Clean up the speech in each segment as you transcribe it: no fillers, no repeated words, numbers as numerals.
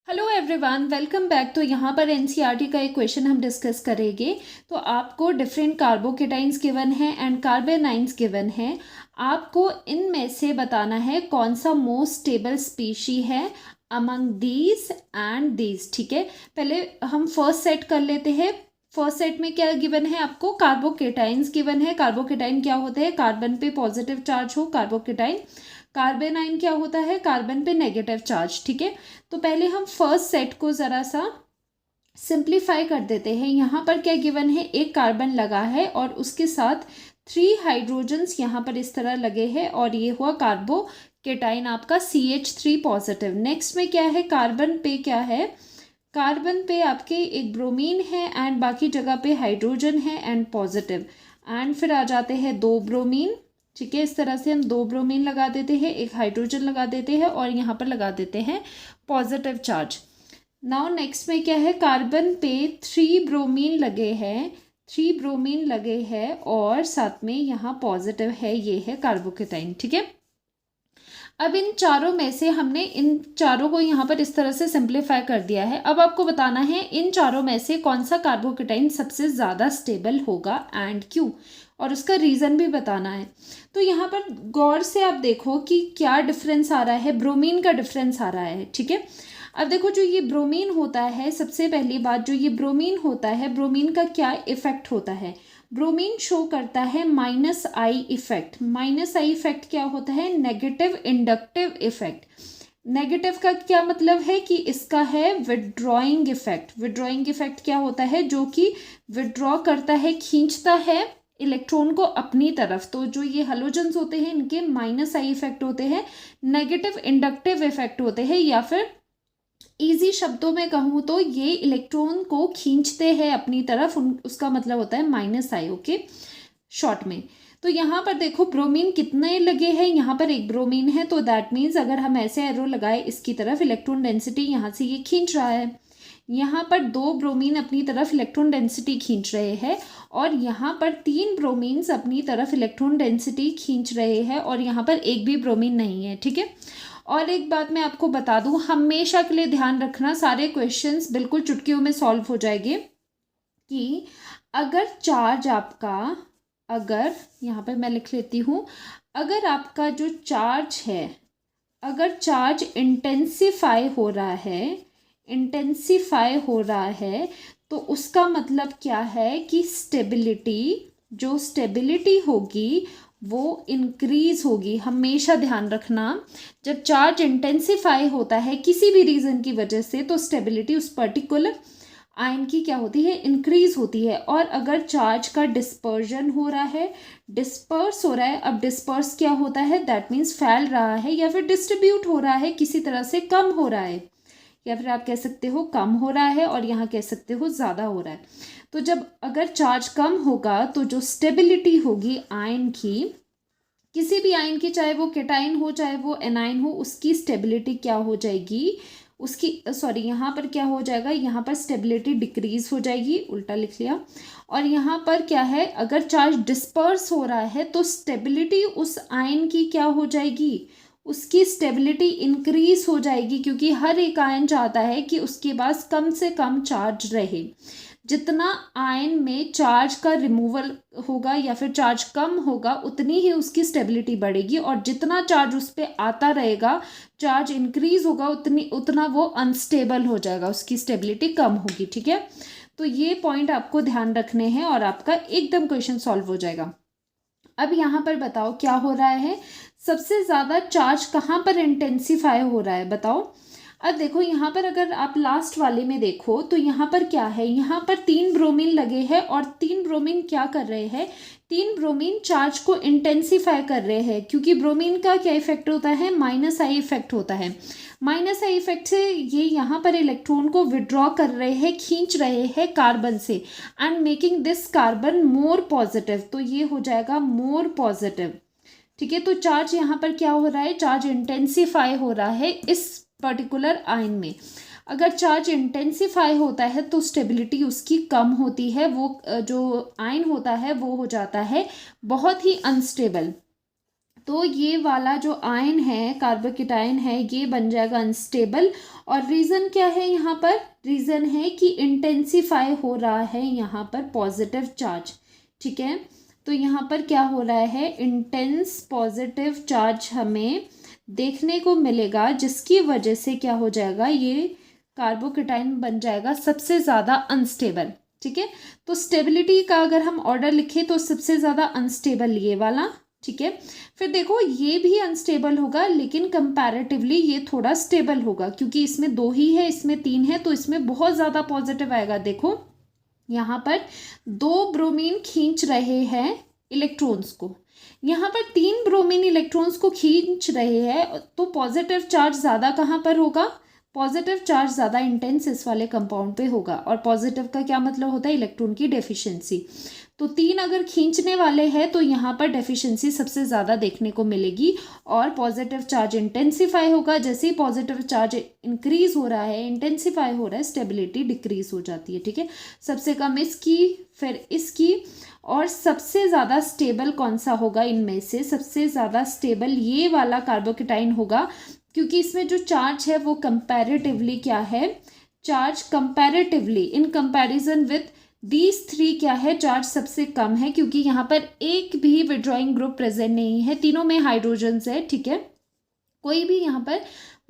Hello everyone, welcome back. तो यहाँ पर एनसीईआरटी का एक क्वेश्चन हम डिस्कस करेंगे। तो आपको डिफरेंट कार्बोकेटाइंस गिवन है एंड कार्बेनाइंस गिवन है। आपको इनमें से बताना है कौन सा मोस्ट स्टेबल स्पीशी है अमंग दीज एंड दीज। ठीक है, पहले हम फर्स्ट सेट कर लेते हैं। फर्स्ट सेट में क्या गिवन है? आपको कार्बोकेटाइंस गिवन है। कार्बोकेटाइन क्या होते हैं? कार्बन पे पॉजिटिव चार्ज हो कार्बोकेटाइन। कार्बेनाइन क्या होता है? कार्बन पे नेगेटिव चार्ज। ठीक है, तो पहले हम फर्स्ट सेट को ज़रा सा सिंप्लीफाई कर देते हैं। यहाँ पर क्या गिवन है? एक कार्बन लगा है और उसके साथ 3 हाइड्रोजन्स यहाँ पर इस तरह लगे हैं और ये हुआ कार्बोकेटाइन आपका CH3 पॉजिटिव। नेक्स्ट में क्या है? कार्बन पे क्या है? कार्बन पे आपके एक ब्रोमीन है एंड बाकी जगह पे हाइड्रोजन है एंड पॉजिटिव। एंड फिर आ जाते हैं 2 ब्रोमीन। ठीक है, इस तरह से हम 2 ब्रोमीन लगा देते हैं, एक हाइड्रोजन लगा देते हैं और यहाँ पर लगा देते हैं पॉजिटिव चार्ज। नाउ नेक्स्ट में क्या है? कार्बन पे 3 ब्रोमीन लगे हैं, 3 ब्रोमीन लगे हैं और साथ में यहाँ पॉजिटिव है, ये है कार्बोकेटाइन। ठीक है, अब इन चारों में से हमने इन चारों को यहाँ पर इस तरह से सिंप्लीफाई कर दिया है। अब आपको बताना है इन चारों में से कौन सा कार्बोकेटाइन सबसे ज़्यादा स्टेबल होगा एंड क्यों, और उसका रीज़न भी बताना है। तो यहाँ पर गौर से आप देखो कि क्या डिफरेंस आ रहा है। ब्रोमीन का डिफरेंस आ रहा है। ठीक है, अब देखो जो ये ब्रोमीन होता है, सबसे पहली बात जो ये ब्रोमीन होता है, ब्रोमीन का क्या इफेक्ट होता है? ब्रोमीन शो करता है -I इफेक्ट। -I इफेक्ट क्या होता है? Negative inductive effect. नेगेटिव का क्या मतलब है कि इसका है विड्रॉइंग इफेक्ट। विड्रॉइंग इफेक्ट क्या होता है? जो कि विड्रॉ करता है, खींचता है इलेक्ट्रॉन को अपनी तरफ। तो जो ये हेलोजन्स होते हैं इनके -I इफेक्ट होते हैं, नेगेटिव इंडक्टिव इफेक्ट होते हैं, या फिर इजी शब्दों में कहूँ तो ये इलेक्ट्रॉन को खींचते हैं अपनी तरफ, उसका मतलब होता है -I। ओके, शॉर्ट में। तो यहाँ पर देखो ब्रोमीन कितने लगे हैं? यहाँ पर एक ब्रोमीन है, तो दैट मीन्स अगर हम ऐसे एरो लगाए इसकी तरफ, इलेक्ट्रॉन डेंसिटी यहाँ से ये खींच रहा है। यहाँ पर 2 ब्रोमीन अपनी तरफ इलेक्ट्रॉन डेंसिटी खींच रहे हैं और यहाँ पर 3 ब्रोमीन्स अपनी तरफ इलेक्ट्रॉन डेंसिटी खींच रहे हैं और यहाँ पर एक भी ब्रोमीन नहीं है। ठीक है, और एक बात मैं आपको बता दूं, हमेशा के लिए ध्यान रखना, सारे क्वेश्चंस बिल्कुल चुटकियों में सॉल्व हो जाएंगे, कि अगर चार्ज आपका, अगर यहाँ पर मैं लिख लेती हूँ, अगर आपका जो चार्ज है, अगर चार्ज इंटेंसिफाई हो रहा है, इंटेंसिफाई हो रहा है, तो उसका मतलब क्या है कि स्टेबिलिटी, जो स्टेबिलिटी होगी वो इंक्रीज होगी। हमेशा ध्यान रखना, जब चार्ज इंटेंसिफाई होता है किसी भी रीज़न की वजह से, तो स्टेबिलिटी उस पर्टिकुलर आयन की क्या होती है? इंक्रीज होती है। और अगर चार्ज का डिस्पर्जन हो रहा है, डिस्पर्स हो रहा है, अब डिस्पर्स क्या होता है? दैट मीन्स फैल रहा है या फिर डिस्ट्रीब्यूट हो रहा है, किसी तरह से कम हो रहा है, या फिर आप कह सकते हो कम हो रहा है और यहाँ कह सकते हो ज़्यादा हो रहा है। तो जब अगर चार्ज कम होगा तो जो स्टेबिलिटी होगी आयन की, किसी भी आयन की, चाहे वो केटाइन हो चाहे वो एनाइन हो, उसकी स्टेबिलिटी क्या हो जाएगी? उसकी सॉरी, यहाँ पर क्या हो जाएगा? यहाँ पर स्टेबिलिटी डिक्रीज हो जाएगी, उल्टा लिख लिया। और यहाँ पर क्या है? अगर चार्ज डिस्पर्स हो रहा है तो स्टेबिलिटी उस आयन की क्या हो जाएगी? उसकी स्टेबिलिटी इंक्रीज हो जाएगी, क्योंकि हर एक आयन चाहता है कि उसके पास कम से कम चार्ज रहे। जितना आयन में चार्ज का रिमूवल होगा या फिर चार्ज कम होगा, उतनी ही उसकी स्टेबिलिटी बढ़ेगी, और जितना चार्ज उस पर आता रहेगा, चार्ज इंक्रीज होगा, उतना वो अनस्टेबल हो जाएगा, उसकी स्टेबिलिटी कम होगी। ठीक है, तो ये पॉइंट आपको ध्यान रखने हैं और आपका एकदम क्वेश्चन सॉल्व हो जाएगा। अब यहाँ पर बताओ क्या हो रहा है? सबसे ज़्यादा चार्ज कहाँ पर इंटेंसिफाई हो रहा है? बताओ। अब देखो यहाँ पर अगर आप लास्ट वाले में देखो तो यहाँ पर क्या है? यहाँ पर 3 ब्रोमीन लगे हैं और 3 ब्रोमीन क्या कर रहे हैं? 3 ब्रोमीन चार्ज को इंटेंसिफाई कर रहे हैं, क्योंकि ब्रोमीन का क्या इफेक्ट होता है? -I इफेक्ट होता है। -I इफेक्ट से ये यहाँ पर इलेक्ट्रॉन को विड्रॉ कर रहे हैं, खींच रहे हैं कार्बन से, and making this carbon more positive. तो ये हो जाएगा मोर पॉजिटिव। ठीक है, तो चार्ज यहाँ पर क्या हो रहा है? चार्ज इंटेंसिफाई हो रहा है इस पर्टिकुलर आयन में। अगर चार्ज इंटेंसिफाई होता है तो स्टेबिलिटी उसकी कम होती है, वो जो आयन होता है वो हो जाता है बहुत ही अनस्टेबल। तो ये वाला जो आयन है, कार्बोकेटायन है, ये बन जाएगा अनस्टेबल। और रीज़न क्या है यहाँ पर? रीज़न है कि इंटेंसिफाई हो रहा है यहाँ पर पॉजिटिव चार्ज। ठीक है, तो यहाँ पर क्या हो रहा है? इंटेंस पॉजिटिव चार्ज हमें देखने को मिलेगा, जिसकी वजह से क्या हो जाएगा? ये कार्बोकेटायन बन जाएगा सबसे ज़्यादा अनस्टेबल। ठीक है, तो स्टेबिलिटी का अगर हम ऑर्डर लिखें तो सबसे ज़्यादा अनस्टेबल ये वाला। ठीक है, फिर देखो ये भी अनस्टेबल होगा, लेकिन कंपैरेटिवली ये थोड़ा स्टेबल होगा, क्योंकि इसमें 2 ही है, इसमें 3 है, तो इसमें बहुत ज़्यादा पॉजिटिव आएगा। देखो यहाँ पर 2 ब्रोमीन खींच रहे हैं इलेक्ट्रॉन्स को, यहाँ पर 3 ब्रोमीन इलेक्ट्रॉन्स को खींच रहे हैं, तो पॉजिटिव चार्ज ज़्यादा कहाँ पर होगा? पॉजिटिव चार्ज ज़्यादा इंटेंस इस वाले कंपाउंड पे होगा। और पॉजिटिव का क्या मतलब होता है? इलेक्ट्रॉन की डेफिशिएंसी। तो 3 अगर खींचने वाले हैं तो यहाँ पर डेफिशिएंसी सबसे ज़्यादा देखने को मिलेगी, और पॉजिटिव चार्ज इंटेंसिफाई होगा। जैसे ही पॉजिटिव चार्ज इंक्रीज हो रहा है, इंटेंसिफाई हो रहा है, स्टेबिलिटी डिक्रीज हो जाती है। ठीक है, सबसे कम इसकी, फिर इसकी, और सबसे ज़्यादा स्टेबल कौन सा होगा इनमें से? सबसे ज़्यादा स्टेबल ये वाला कार्बोकेटाइन होगा, क्योंकि इसमें जो चार्ज है वो कंपैरेटिवली क्या है? Charge comparatively in comparison with these 3 क्या है? चार्ज सबसे कम है, क्योंकि यहाँ पर एक भी विड्रॉइंग ग्रुप प्रेजेंट नहीं है, तीनों में हाइड्रोजन्स है। ठीक है, कोई भी यहाँ पर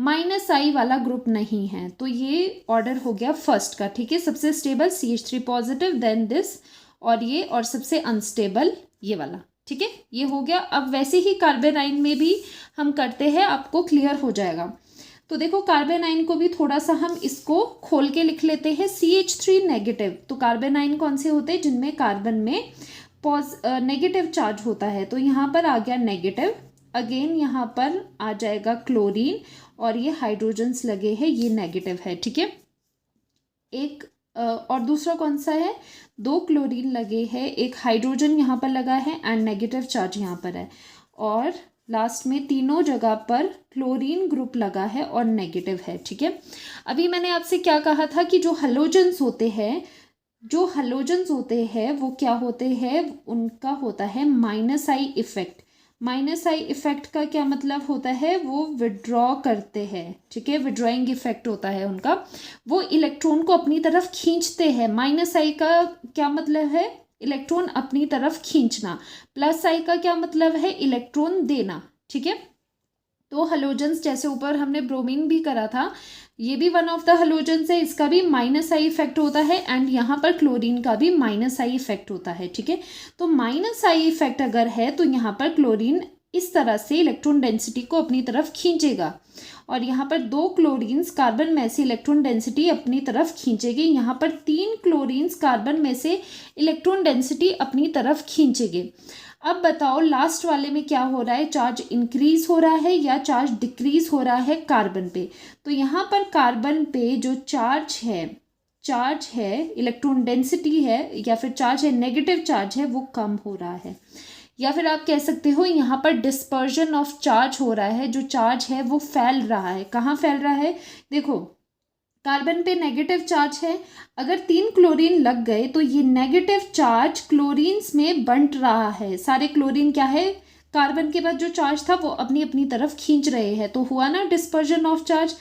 -I वाला ग्रुप नहीं है। तो ये ऑर्डर हो गया फर्स्ट का। ठीक है, सबसे stable CH3 positive, then this, और ये, और सबसे अनस्टेबल ये वाला। ठीक है, ये हो गया। अब वैसे ही कार्बेनाइन में भी हम करते हैं, आपको क्लियर हो जाएगा। तो देखो कार्बेनाइन को भी थोड़ा सा हम इसको खोल के लिख लेते हैं। CH3 नेगेटिव, तो कार्बेनाइन कौन से होते हैं? जिनमें कार्बन में नेगेटिव चार्ज होता है। तो यहाँ पर आ गया नेगेटिव, अगेन यहाँ पर आ जाएगा क्लोरीन, और ये हाइड्रोजन्स लगे हैं, ये नेगेटिव है। ठीक है, एक और दूसरा कौन सा है? 2 क्लोरीन लगे हैं, एक हाइड्रोजन यहाँ पर लगा है, एंड नेगेटिव चार्ज यहाँ पर है, और लास्ट में तीनों जगह पर क्लोरीन ग्रुप लगा है और नेगेटिव है। ठीक है, अभी मैंने आपसे क्या कहा था कि जो हलोजेंस होते हैं वो क्या होते हैं? उनका होता है -I इफेक्ट। -I इफेक्ट का क्या मतलब होता है? वो विड्रॉ करते हैं। ठीक है, विड्रॉइंग इफेक्ट होता है उनका, वो इलेक्ट्रॉन को अपनी तरफ खींचते हैं। -I का क्या मतलब है? इलेक्ट्रॉन अपनी तरफ खींचना। +I का क्या मतलब है? इलेक्ट्रॉन देना। ठीक है, तो हलोजेंस, जैसे ऊपर हमने ब्रोमीन भी करा था, ये भी वन ऑफ द हलोजेंस है, इसका भी -I इफेक्ट होता है, एंड यहाँ पर क्लोरीन का भी -I इफेक्ट होता है। ठीक है, तो -I इफेक्ट अगर है तो यहाँ पर क्लोरीन इस तरह से इलेक्ट्रॉन डेंसिटी को अपनी तरफ खींचेगा, और यहाँ पर 2 क्लोरीन्स कार्बन में से इलेक्ट्रॉन डेंसिटी अपनी तरफ खींचेगी, यहाँ पर 3 क्लोरीन्स कार्बन में से इलेक्ट्रॉन डेंसिटी अपनी तरफ खींचेंगे। अब बताओ लास्ट वाले में क्या हो रहा है? चार्ज इंक्रीज हो रहा है या चार्ज डिक्रीज हो रहा है कार्बन पे? तो यहाँ पर कार्बन पे जो चार्ज है, इलेक्ट्रॉन डेंसिटी है, या फिर चार्ज है, नेगेटिव चार्ज है, वो कम हो रहा है। या फिर आप कह सकते हो यहाँ पर डिस्पर्जन ऑफ चार्ज हो रहा है, जो चार्ज है वो फैल रहा है। कहाँ फैल रहा है? देखो कार्बन पे नेगेटिव चार्ज है, अगर 3 क्लोरीन लग गए तो ये नेगेटिव चार्ज क्लोरीन्स में बंट रहा है। सारे क्लोरीन क्या है? कार्बन के बाद जो चार्ज था वो अपनी अपनी तरफ खींच रहे हैं, तो हुआ ना dispersion of charge.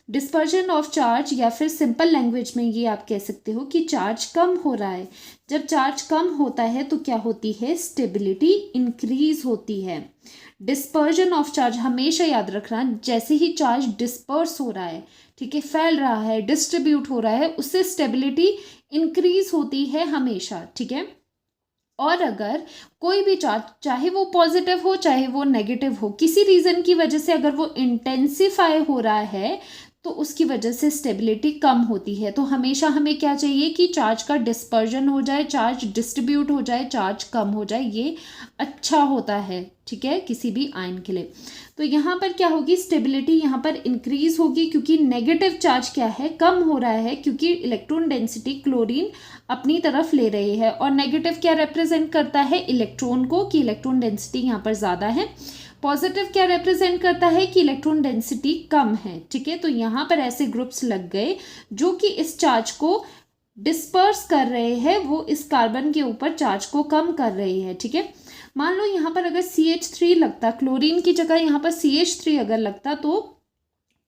Dispersion of charge, या फिर सिंपल लैंग्वेज में ये आप कह सकते हो कि चार्ज कम हो रहा है। जब चार्ज कम होता है तो क्या होती है? स्टेबिलिटी इंक्रीज होती है। डिस्पर्जन ऑफ चार्ज हमेशा याद रखना, जैसे ही चार्ज डिस्पर्स हो रहा है, ठीक है, फैल रहा है, डिस्ट्रीब्यूट हो रहा है, उससे स्टेबिलिटी इंक्रीज होती है हमेशा। ठीक है, और अगर कोई भी चार्ज, चाहे वो पॉजिटिव हो चाहे वो नेगेटिव हो, किसी रीज़न की वजह से अगर वो इंटेंसिफाई हो रहा है तो उसकी वजह से स्टेबिलिटी कम होती है। तो हमेशा हमें क्या चाहिए कि चार्ज का डिस्पर्जन हो जाए, चार्ज डिस्ट्रीब्यूट हो जाए, चार्ज कम हो जाए, ये अच्छा होता है। ठीक है, किसी भी आयन के लिए। तो यहाँ पर क्या होगी? स्टेबिलिटी यहाँ पर इंक्रीज होगी, क्योंकि नेगेटिव चार्ज क्या है? कम हो रहा है, क्योंकि इलेक्ट्रॉन डेंसिटी क्लोरीन अपनी तरफ ले रही है, और नेगेटिव क्या रिप्रेजेंट करता है? इलेक्ट्रॉन को, कि इलेक्ट्रॉन डेंसिटी यहाँ पर ज़्यादा है। पॉजिटिव क्या रिप्रेजेंट करता है? कि इलेक्ट्रॉन डेंसिटी कम है। ठीक है, तो यहाँ पर ऐसे ग्रुप्स लग गए जो कि इस चार्ज को डिस्पर्स कर रहे हैं, वो इस कार्बन के ऊपर चार्ज को कम कर रहे हैं। ठीक है, मान लो यहाँ पर अगर CH3 लगता, क्लोरीन की जगह यहाँ पर CH3 अगर लगता तो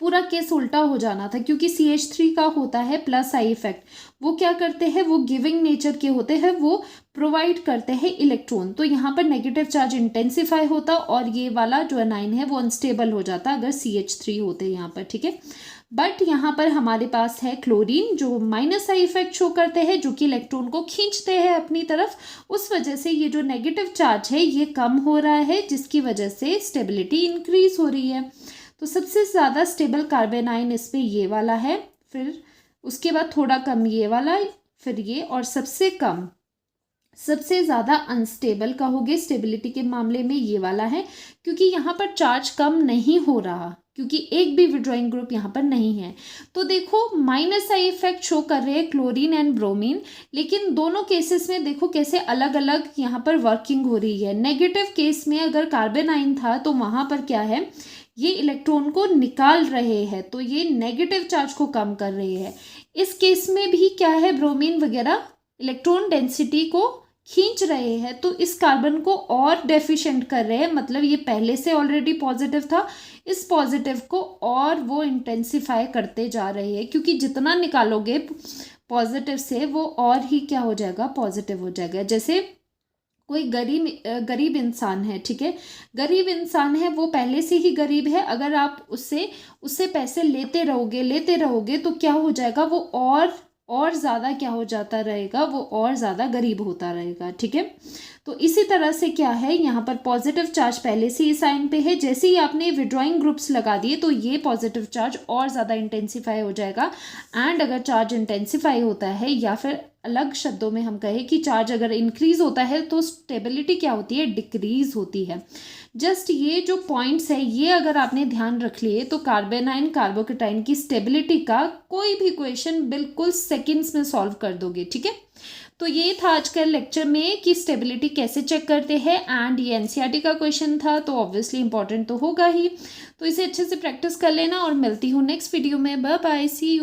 पूरा केस उल्टा हो जाना था, क्योंकि CH3 का होता है प्लस आई इफेक्ट। वो क्या करते हैं, वो गिविंग नेचर के होते हैं, वो प्रोवाइड करते हैं इलेक्ट्रॉन। तो यहाँ पर नेगेटिव चार्ज इंटेंसिफाई होता और ये वाला जो एनाइन है वो अनस्टेबल हो जाता अगर CH3 होते यहाँ पर, ठीक है। बट यहाँ पर हमारे पास है क्लोरीन जो माइनस आई इफेक्ट शो करते हैं, जो कि इलेक्ट्रॉन को खींचते हैं अपनी तरफ। उस वजह से ये जो नेगेटिव चार्ज है ये कम हो रहा है, जिसकी वजह से स्टेबिलिटी इंक्रीज हो रही है। तो सबसे ज़्यादा स्टेबल कार्बन आयन इस पे ये वाला है, फिर उसके बाद थोड़ा कम ये वाला, फिर ये, और सबसे कम, सबसे ज़्यादा अनस्टेबल कहोगे स्टेबिलिटी के मामले में ये वाला है, क्योंकि यहाँ पर चार्ज कम नहीं हो रहा, क्योंकि एक भी विड्रॉइंग ग्रुप यहाँ पर नहीं है। तो देखो माइनस आई इफेक्ट शो कर रहे हैं क्लोरीन एंड ब्रोमीन, लेकिन दोनों केसेस में देखो कैसे अलग अलग यहाँ पर वर्किंग हो रही है। नेगेटिव केस में अगर कार्बन आयन था तो वहाँ पर क्या है, ये इलेक्ट्रॉन को निकाल रहे हैं, तो ये नेगेटिव चार्ज को कम कर रहे हैं। इस केस में भी क्या है, ब्रोमीन वगैरह इलेक्ट्रॉन डेंसिटी को खींच रहे हैं, तो इस कार्बन को और डेफिशिएंट कर रहे हैं, मतलब ये पहले से ऑलरेडी पॉजिटिव था, इस पॉजिटिव को और वो इंटेंसिफाई करते जा रहे हैं, क्योंकि जितना निकालोगे पॉजिटिव से वो और ही क्या हो जाएगा, पॉजिटिव हो जाएगा। जैसे कोई गरीब इंसान है, ठीक है, गरीब इंसान है, वो पहले से ही गरीब है, अगर आप उससे पैसे लेते रहोगे तो क्या हो जाएगा, वो और ज़्यादा क्या हो जाता रहेगा, वो और ज़्यादा गरीब होता रहेगा, ठीक है। तो इसी तरह से क्या है, यहाँ पर पॉजिटिव चार्ज पहले से ही साइन पे है, जैसे ही आपने विड्रॉइंग ग्रुप्स लगा दिए तो ये पॉजिटिव चार्ज और ज़्यादा इंटेंसिफाई हो जाएगा। एंड अगर चार्ज इंटेंसिफाई होता है, या फिर अलग शब्दों में हम कहें कि चार्ज अगर इंक्रीज होता है तो स्टेबिलिटी क्या होती है, डिक्रीज होती है। जस्ट ये जो पॉइंट्स है ये अगर आपने ध्यान रख लिए तो कार्बन आयन कार्बोकेटाइन की स्टेबिलिटी का कोई भी क्वेश्चन बिल्कुल सेकंड्स में सॉल्व कर दोगे, ठीक है। तो ये था आज के लेक्चर में कि स्टेबिलिटी कैसे चेक करते हैं, एंड ये एनसीईआरटी का क्वेश्चन था तो ऑब्वियसली इंपॉर्टेंट तो होगा ही। तो इसे अच्छे से प्रैक्टिस कर लेना और मिलती हूँ नेक्स्ट वीडियो में। Bye bye, see you.